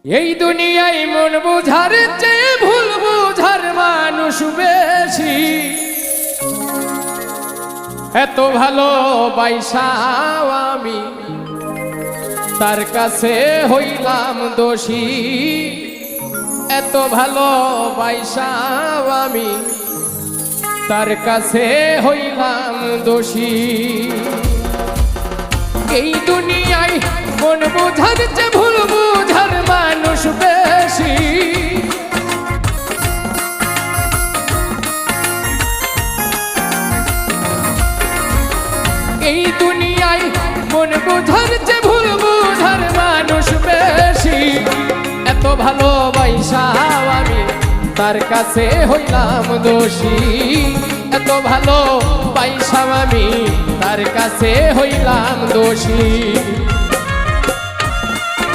এই দুনিয়ায় মন বুঝার চেয়ে ভুল বুঝার মানুষ বেশি। এত ভালো বাইসাও আমি তার কাছে হইলাম দোষী। এত ভালো বাইসাও আমি তার কাছে হইলাম দোষী। এই দুনিয়ায় মন বুঝার চেয়ে ভুল বুঝার মানুষ বেশি। এই দুনিয়ায় মন বুঝার চেয়ে ভুল বুঝার মানুষ বেশি। এত ভালোবাসাও আমি তার কাছে হইলাম দোষী। এত ভালোবাসাও আমি তার কাছে হইলাম দোষী।